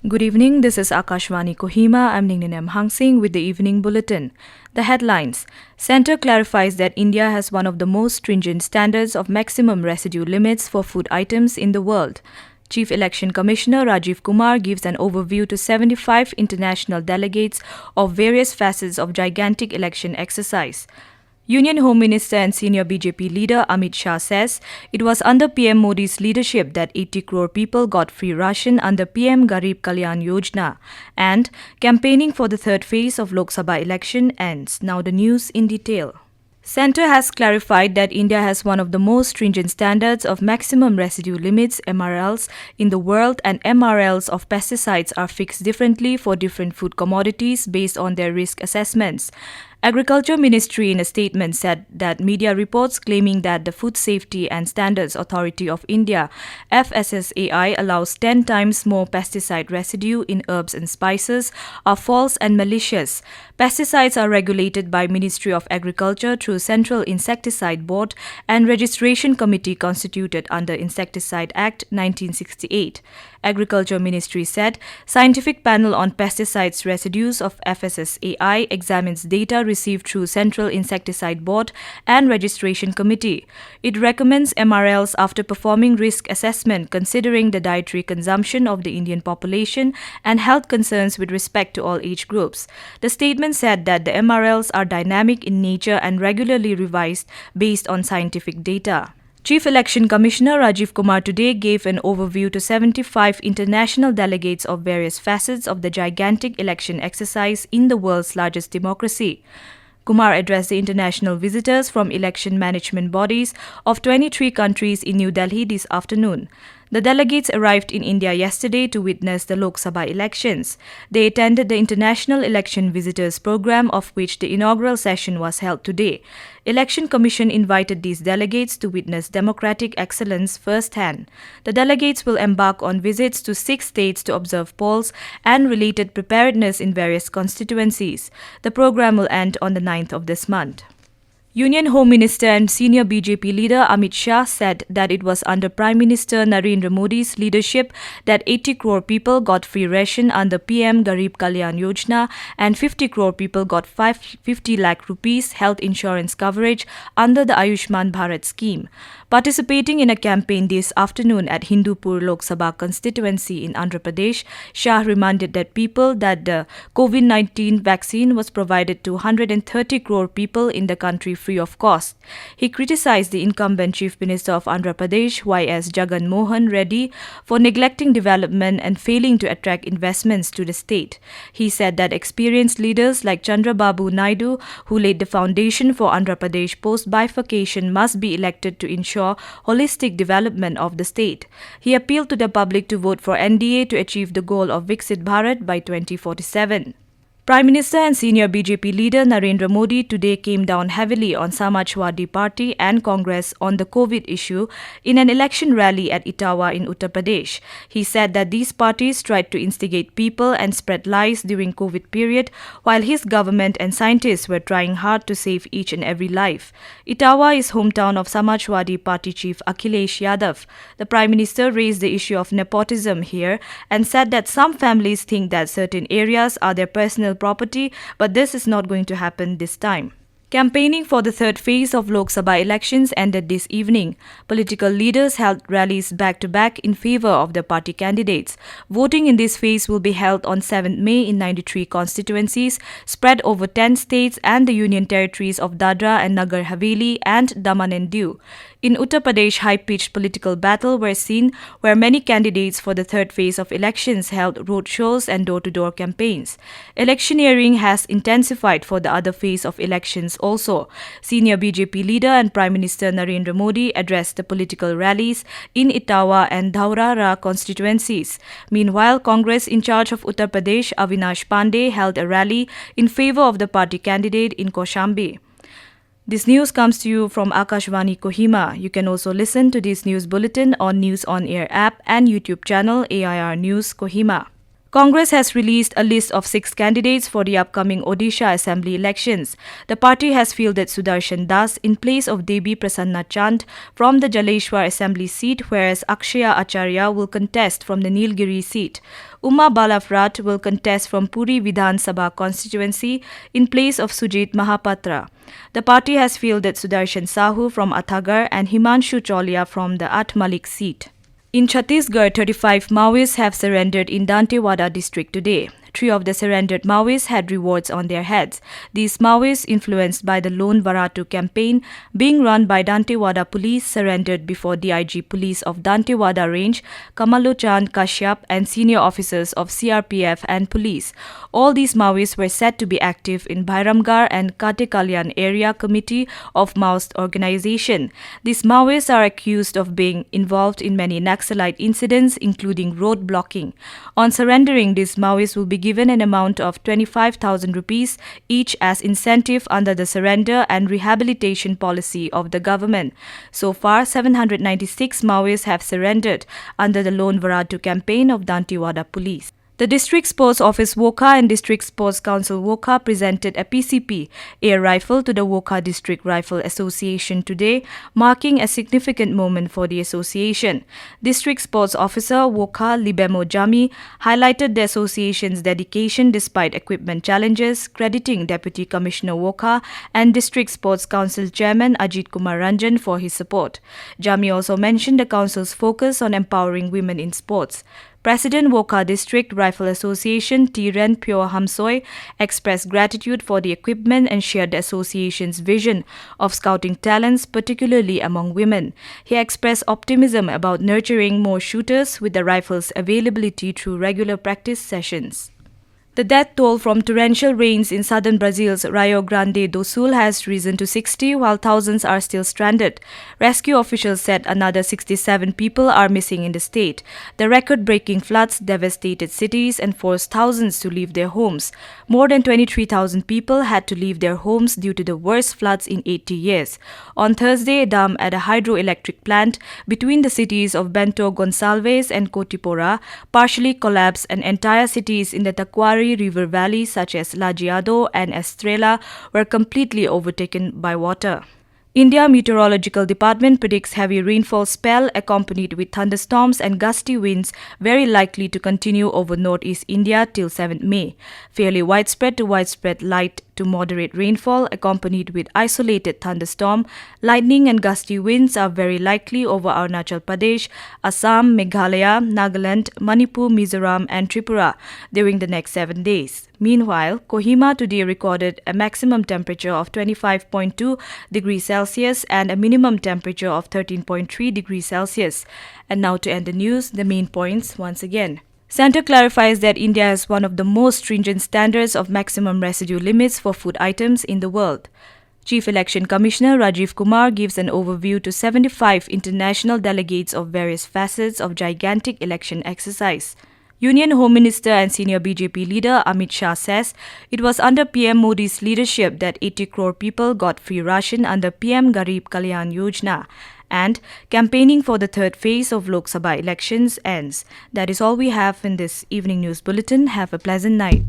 Good evening, this is Akashvani Kohima. I'm Ningnin Hangsing with the evening bulletin. The headlines. Centre clarifies that India has one of the most stringent standards of maximum residue limits for food items in the world. Chief Election Commissioner Rajiv Kumar gives an overview to 75 international delegates of various facets of gigantic election exercise. Union Home Minister and senior BJP leader Amit Shah says it was under PM Modi's leadership that 80 crore people got free ration under PM-Garibh Kalyan Yojana, and campaigning for the third phase of Lok Sabha election ends. Now the news in detail. Centre has clarified that India has one of the most stringent standards of maximum residue limits (MRLs) in the world, and MRLs of pesticides are fixed differently for different food commodities based on their risk assessments. Agriculture Ministry in a statement said that media reports claiming that the Food Safety and Standards Authority of India (FSSAI) allows 10 times more pesticide residue in herbs and spices are false and malicious. Pesticides are regulated by Ministry of Agriculture through Central Insecticide Board and Registration Committee constituted under Insecticide Act 1968. Agriculture Ministry said Scientific Panel on Pesticides Residues of FSSAI examines data received through Central Insecticide Board and Registration Committee. It recommends MRLs after performing risk assessment considering the dietary consumption of the Indian population and health concerns with respect to all age groups. The statement said that the MRLs are dynamic in nature and regularly revised based on scientific data. Chief Election Commissioner Rajiv Kumar today gave an overview to 75 international delegates of various facets of the gigantic election exercise in the world's largest democracy. Kumar addressed the international visitors from election management bodies of 23 countries in New Delhi this afternoon. The delegates arrived in India yesterday to witness the Lok Sabha elections. They attended the International Election Visitors Program, of which the inaugural session was held today. Election Commission invited these delegates to witness democratic excellence firsthand. The delegates will embark on visits to 6 states to observe polls and related preparedness in various constituencies. The program will end on the 9th of this month. Union Home Minister and senior BJP leader Amit Shah said that it was under Prime Minister Narendra Modi's leadership that 80 crore people got free ration under PM-Garibh Kalyan Yojana and 50 crore people got 50 lakh rupees health insurance coverage under the Ayushman Bharat scheme. Participating in a campaign this afternoon at Hindupur Lok Sabha constituency in Andhra Pradesh, Shah reminded that people that the COVID-19 vaccine was provided to 130 crore people in the country free of cost. He criticized the incumbent Chief Minister of Andhra Pradesh, Y.S. Jagan Mohan Reddy, for neglecting development and failing to attract investments to the state. He said that experienced leaders like Chandrababu Naidu, who laid the foundation for Andhra Pradesh post-bifurcation, must be elected to ensure holistic development of the state. He appealed to the public to vote for NDA to achieve the goal of Viksit Bharat by 2047. Prime Minister and senior BJP leader Narendra Modi today came down heavily on Samajwadi Party and Congress on the COVID issue in an election rally at Etawah in Uttar Pradesh. He said that these parties tried to instigate people and spread lies during COVID period, while his government and scientists were trying hard to save each and every life. Etawah is hometown of Samajwadi Party chief Akhilesh Yadav. The Prime Minister raised the issue of nepotism here and said that some families think that certain areas are their personal property, but this is not going to happen this time. Campaigning for the third phase of Lok Sabha elections ended this evening. Political leaders held rallies back-to-back in favor of their party candidates. Voting in this phase will be held on 7th May in 93 constituencies spread over 10 states and the union territories of Dadra and Nagar Haveli and Daman and Diu. In Uttar Pradesh, high-pitched political battle were seen where many candidates for the third phase of elections held roadshows and door-to-door campaigns. Electioneering has intensified for the other phase of elections also. Senior BJP leader and Prime Minister Narendra Modi addressed the political rallies in Etawah and Dhaurara constituencies. Meanwhile, Congress in charge of Uttar Pradesh, Avinash Pandey, held a rally in favor of the party candidate in Kaushambi. This news comes to you from Akashvani Kohima. You can also listen to this news bulletin on News on Air app and YouTube channel AIR News Kohima. Congress has released a list of 6 candidates for the upcoming Odisha Assembly elections. The party has fielded Sudarshan Das in place of Devi Prasanna Chand from the Jaleshwar Assembly seat, whereas Akshaya Acharya will contest from the Nilgiri seat. Uma Balafrat will contest from Puri Vidhan Sabha constituency in place of Sujit Mahapatra. The party has fielded Sudarshan Sahu from Athagar and Himanshu Cholia from the At Malik seat. In Chhattisgarh, 35 Maoists have surrendered in Dantewada district today. 3 of the surrendered Maoists had rewards on their heads. These Maoists, influenced by the Lone Varatu campaign being run by Dantewada police, surrendered before DIG police of Dantewada range, Kamalochan Kashyap, and senior officers of CRPF and police. All these Maoists were said to be active in Bhairamgarh and Kate Kalyan area committee of Maoist organization. These Maoists are accused of being involved in many Naxalite incidents, including road blocking. On surrendering, these Maoists will be given an amount of 25,000 rupees each as incentive under the surrender and rehabilitation policy of the government. So far, 796 Maoists have surrendered under the Lone Varatu campaign of Dantewada police. The District Sports Office Wokha and District Sports Council Wokha presented a PCP air rifle to the Wokha District Rifle Association today, marking a significant moment for the association. District Sports Officer Wokha Libemo Jami highlighted the association's dedication despite equipment challenges, crediting Deputy Commissioner Wokha and District Sports Council Chairman Ajit Kumar Ranjan for his support. Jami also mentioned the council's focus on empowering women in sports. President Wokha District Rifle Association Tiren Pyo Hamsoy expressed gratitude for the equipment and shared the association's vision of scouting talents, particularly among women. He expressed optimism about nurturing more shooters with the rifle's availability through regular practice sessions. The death toll from torrential rains in southern Brazil's Rio Grande do Sul has risen to 60, while thousands are still stranded. Rescue officials said another 67 people are missing in the state. The record-breaking floods devastated cities and forced thousands to leave their homes. More than 23,000 people had to leave their homes due to the worst floods in 80 years. On Thursday, a dam at a hydroelectric plant between the cities of Bento Gonçalves and Cotipora partially collapsed, and entire cities in the Taquari River Valley such as Lajeado and Estrela were completely overtaken by water. India Meteorological Department predicts heavy rainfall spell accompanied with thunderstorms and gusty winds very likely to continue over northeast India till 7th May. Fairly widespread to widespread light to moderate rainfall accompanied with isolated thunderstorm, lightning and gusty winds are very likely over Arunachal Pradesh, Assam, Meghalaya, Nagaland, Manipur, Mizoram and Tripura during the next 7 days. Meanwhile, Kohima today recorded a maximum temperature of 25.2 degrees Celsius and a minimum temperature of 13.3 degrees Celsius. And now to end the news, the main points once again. Centre clarifies that India has one of the most stringent standards of maximum residue limits for food items in the world. Chief Election Commissioner Rajiv Kumar gives an overview to 75 international delegates of various facets of gigantic election exercise. Union Home Minister and senior BJP leader Amit Shah says it was under PM Modi's leadership that 80 crore people got free ration under PM-Garibh Kalyan Yojana. And campaigning for the third phase of Lok Sabha Elections ends. That is all we have in this evening news bulletin. Have a pleasant night.